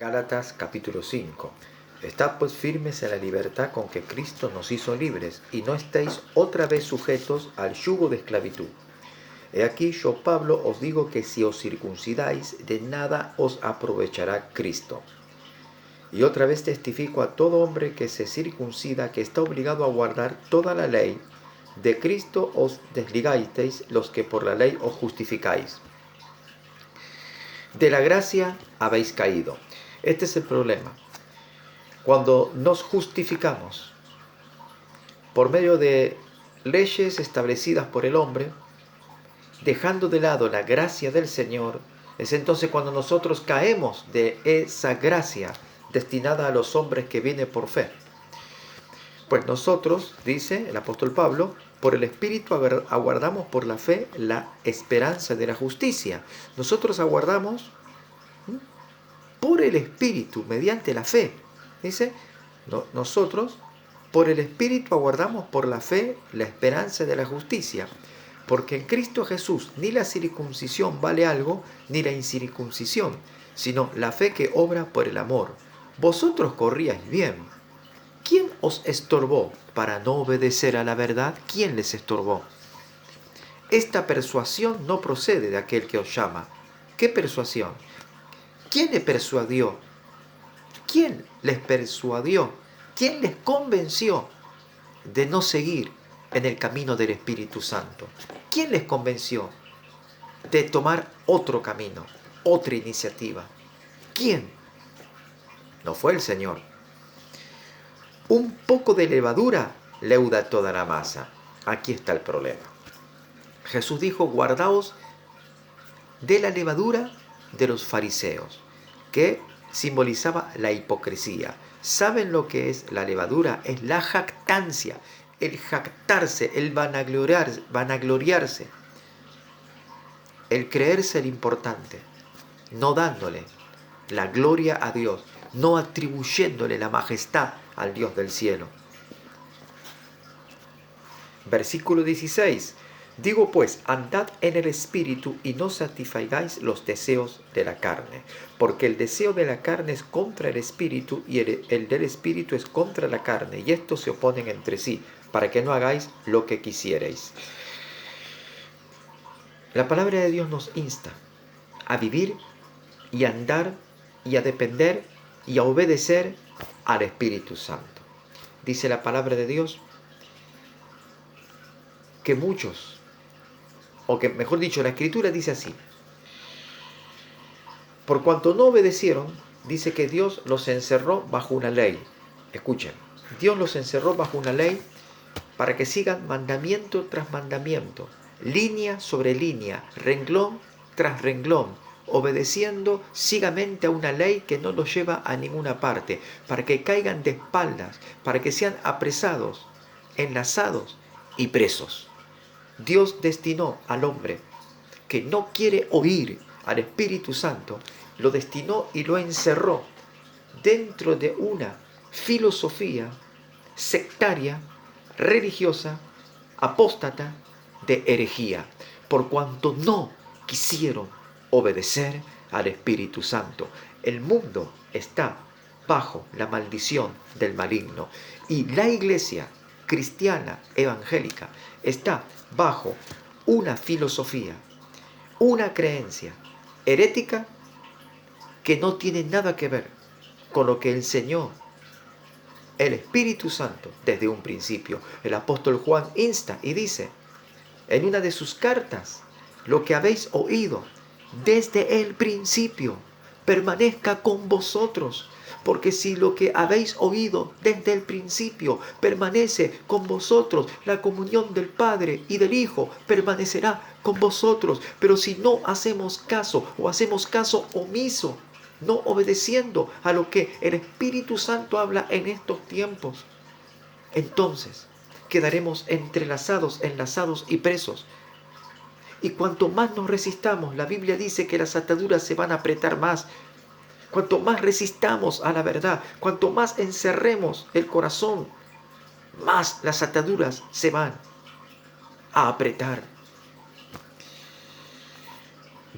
Gálatas capítulo 5. Estad pues firmes en la libertad con que Cristo nos hizo libres, y no estéis otra vez sujetos al yugo de esclavitud. He aquí yo, Pablo, os digo que si os circuncidáis, de nada os aprovechará Cristo. Y otra vez testifico a todo hombre que se circuncida que está obligado a guardar toda la ley. De Cristo os desligasteis los que por la ley os justificáis. De la gracia habéis caído. Este es el problema. Cuando nos justificamos por medio de leyes establecidas por el hombre, dejando de lado la gracia del Señor, es entonces cuando nosotros caemos de esa gracia destinada a los hombres que viene por fe. Pues nosotros, dice el apóstol Pablo, por el Espíritu aguardamos por la fe la esperanza de la justicia. Nosotros aguardamos por el Espíritu, mediante la fe. Dice, nosotros por el Espíritu aguardamos por la fe la esperanza de la justicia. Porque en Cristo Jesús ni la circuncisión vale algo, ni la incircuncisión, sino la fe que obra por el amor. Vosotros corríais bien. ¿Quién os estorbó para no obedecer a la verdad? ¿Quién les estorbó? Esta persuasión no procede de aquel que os llama. ¿Qué persuasión? ¿Quién le persuadió? ¿Quién les persuadió? ¿Quién les convenció de no seguir en el camino del Espíritu Santo? ¿Quién les convenció de tomar otro camino, otra iniciativa? ¿Quién? No fue el Señor. Un poco de levadura leuda toda la masa. Aquí está el problema. Jesús dijo, guardaos de la levadura de los fariseos, que simbolizaba la hipocresía. ¿Saben lo que es la levadura? Es la jactancia, el jactarse, el vanagloriarse, el creerse el importante, no dándole la gloria a Dios, no atribuyéndole la majestad al Dios del cielo. Versículo 16. Digo pues, andad en el Espíritu y no satisfagáis los deseos de la carne, porque el deseo de la carne es contra el Espíritu y el del Espíritu es contra la carne, y estos se oponen entre sí, para que no hagáis lo que quisierais. La palabra de Dios nos insta a vivir y a andar y a depender y a obedecer al Espíritu Santo. Dice la palabra de Dios que muchos, o que mejor dicho, la Escritura dice así: por cuanto no obedecieron, dice que Dios los encerró bajo una ley. Escuchen, Dios los encerró bajo una ley para que sigan mandamiento tras mandamiento, línea sobre línea, renglón tras renglón, obedeciendo ciegamente a una ley que no los lleva a ninguna parte, para que caigan de espaldas, para que sean apresados, enlazados y presos. Dios destinó al hombre que no quiere oír al Espíritu Santo, lo destinó y lo encerró dentro de una filosofía sectaria, religiosa, apóstata, de herejía, por cuanto no quisieron obedecer al Espíritu Santo. El mundo está bajo la maldición del maligno y la iglesia cristiana evangélica está bajo una filosofía, una creencia herética que no tiene nada que ver con lo que enseñó el Espíritu Santo desde un principio. El apóstol Juan insta y dice en una de sus cartas: lo que habéis oído desde el principio permanezca con vosotros. Porque si lo que habéis oído desde el principio permanece con vosotros, la comunión del Padre y del Hijo permanecerá con vosotros. Pero si no hacemos caso o hacemos caso omiso, no obedeciendo a lo que el Espíritu Santo habla en estos tiempos, entonces quedaremos entrelazados, enlazados y presos. Y cuanto más nos resistamos, la Biblia dice que las ataduras se van a apretar más. Cuanto más resistamos a la verdad, cuanto más encerremos el corazón, más las ataduras se van a apretar.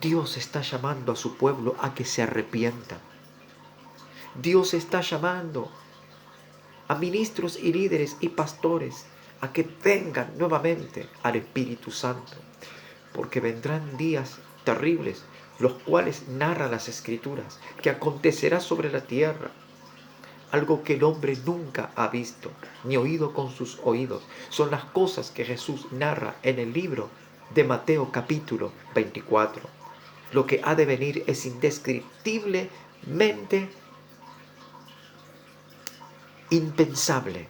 Dios está llamando a su pueblo a que se arrepienta. Dios está llamando a ministros y líderes y pastores a que vengan nuevamente al Espíritu Santo, porque vendrán días terribles, los cuales narran las Escrituras, que acontecerá sobre la tierra, algo que el hombre nunca ha visto, ni oído con sus oídos. Son las cosas que Jesús narra en el libro de Mateo capítulo 24. Lo que ha de venir es indescriptiblemente impensable.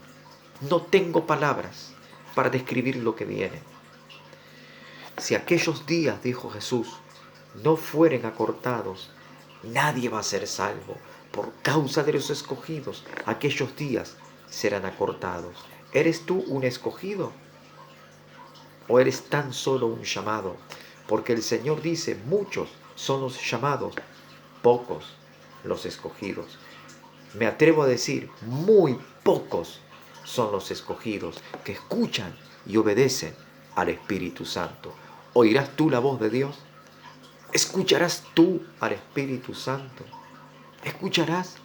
No tengo palabras para describir lo que viene. Si aquellos días, dijo Jesús, no fueren acortados, nadie va a ser salvo. Por causa de los escogidos, aquellos días serán acortados. ¿Eres tú un escogido o eres tan solo un llamado? Porque el Señor dice, muchos son los llamados, pocos los escogidos. Me atrevo a decir, muy pocos son los escogidos que escuchan y obedecen al Espíritu Santo. ¿Oirás tú la voz de Dios? ¿Escucharás tú al Espíritu Santo? ¿Escucharás?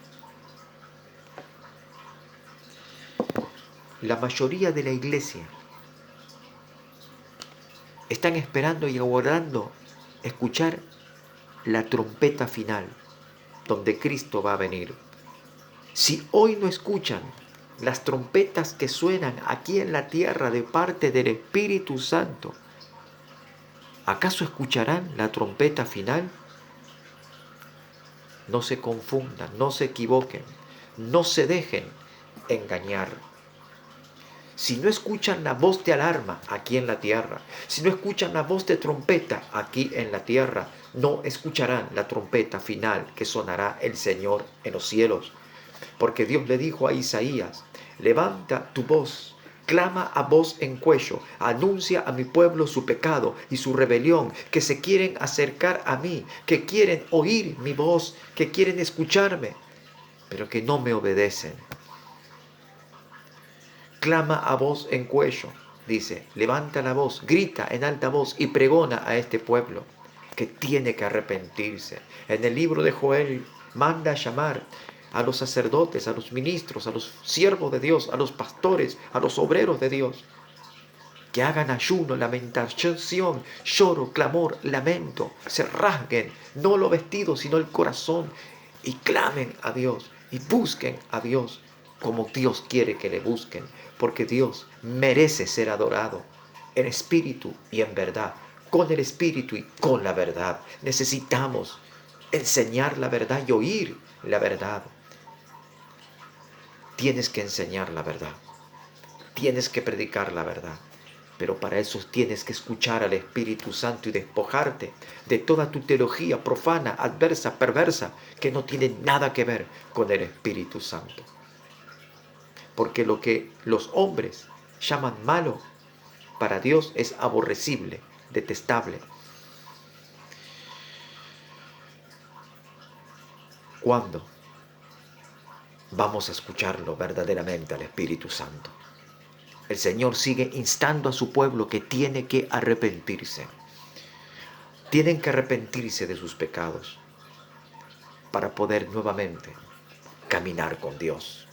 La mayoría de la iglesia están esperando y aguardando escuchar la trompeta final, donde Cristo va a venir. Si hoy no escuchan las trompetas que suenan aquí en la tierra de parte del Espíritu Santo, ¿acaso escucharán la trompeta final? No se confundan, no se equivoquen, no se dejen engañar. Si no escuchan la voz de alarma aquí en la tierra, si no escuchan la voz de trompeta aquí en la tierra, no escucharán la trompeta final que sonará el Señor en los cielos. Porque Dios le dijo a Isaías, levanta tu voz, clama a voz en cuello, anuncia a mi pueblo su pecado y su rebelión, que se quieren acercar a mí, que quieren oír mi voz, que quieren escucharme, pero que no me obedecen. Clama a voz en cuello, dice, levanta la voz, grita en alta voz y pregona a este pueblo que tiene que arrepentirse. En el libro de Joel manda a llamar a los sacerdotes, a los ministros, a los siervos de Dios, a los pastores, a los obreros de Dios, que hagan ayuno, lamentación, lloro, clamor, lamento, se rasguen, no lo vestido, sino el corazón, y clamen a Dios, y busquen a Dios como Dios quiere que le busquen, porque Dios merece ser adorado en espíritu y en verdad, con el espíritu y con la verdad. Necesitamos enseñar la verdad y oír la verdad. Tienes que enseñar la verdad, tienes que predicar la verdad, pero para eso tienes que escuchar al Espíritu Santo y despojarte de toda tu teología profana, adversa, perversa, que no tiene nada que ver con el Espíritu Santo. Porque lo que los hombres llaman malo, para Dios es aborrecible, detestable. ¿Cuándo vamos a escucharlo verdaderamente al Espíritu Santo? El Señor sigue instando a su pueblo que tiene que arrepentirse. Tienen que arrepentirse de sus pecados para poder nuevamente caminar con Dios.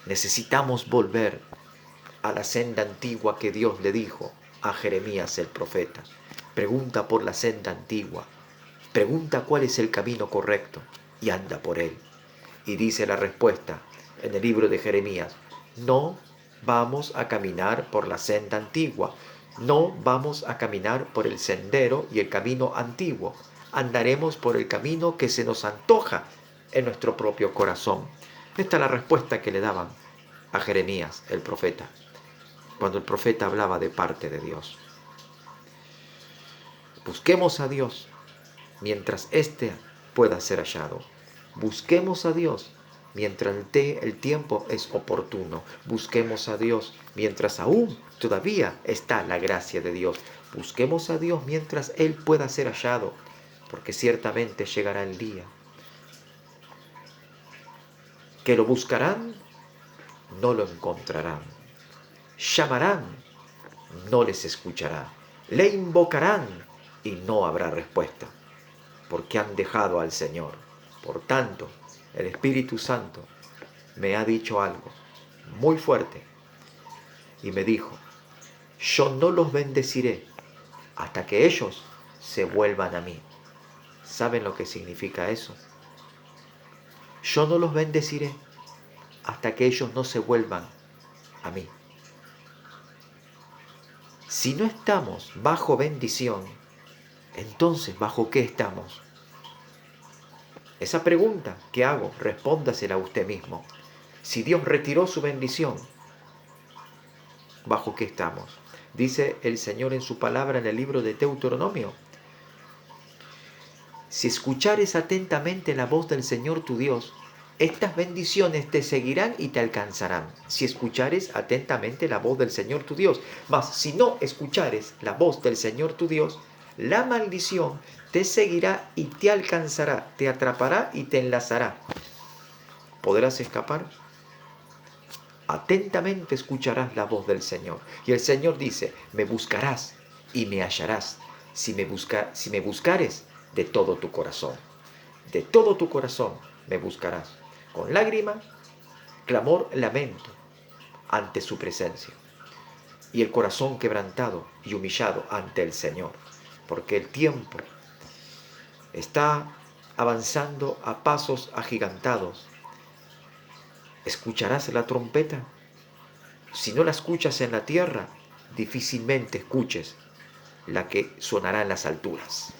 Necesitamos volver a la senda antigua que Dios le dijo a Jeremías el profeta. Pregunta por la senda antigua, pregunta cuál es el camino correcto y anda por él. Y dice la respuesta en el libro de Jeremías, no vamos a caminar por la senda antigua, no vamos a caminar por el sendero y el camino antiguo, andaremos por el camino que se nos antoja en nuestro propio corazón. Esta es la respuesta que le daban a Jeremías el profeta, cuando el profeta hablaba de parte de Dios. Busquemos a Dios mientras éste pueda ser hallado. Busquemos a Dios mientras el tiempo es oportuno. Busquemos a Dios mientras aún todavía está la gracia de Dios. Busquemos a Dios mientras Él pueda ser hallado, porque ciertamente llegará el día que lo buscarán, no lo encontrarán. Llamarán, no les escuchará. Le invocarán y no habrá respuesta, porque han dejado al Señor. Por tanto, el Espíritu Santo me ha dicho algo muy fuerte y me dijo, yo no los bendeciré hasta que ellos se vuelvan a mí. ¿Saben lo que significa eso? Yo no los bendeciré hasta que ellos no se vuelvan a mí. Si no estamos bajo bendición, entonces ¿bajo qué estamos? Esa pregunta que hago, respóndasela a usted mismo. Si Dios retiró su bendición, ¿bajo qué estamos? Dice el Señor en su palabra en el libro de Deuteronomio. Si escuchares atentamente la voz del Señor tu Dios, estas bendiciones te seguirán y te alcanzarán. Si escuchares atentamente la voz del Señor tu Dios. Mas si no escuchares la voz del Señor tu Dios, la maldición te seguirá y te alcanzará, te atrapará y te enlazará. ¿Podrás escapar? Atentamente escucharás la voz del Señor. Y el Señor dice, me buscarás y me hallarás, si me buscares de todo tu corazón. De todo tu corazón me buscarás, con lágrima, clamor, lamento, ante su presencia. Y el corazón quebrantado y humillado ante el Señor. Porque el tiempo está avanzando a pasos agigantados. ¿Escucharás la trompeta? Si no la escuchas en la tierra, difícilmente escuches la que sonará en las alturas.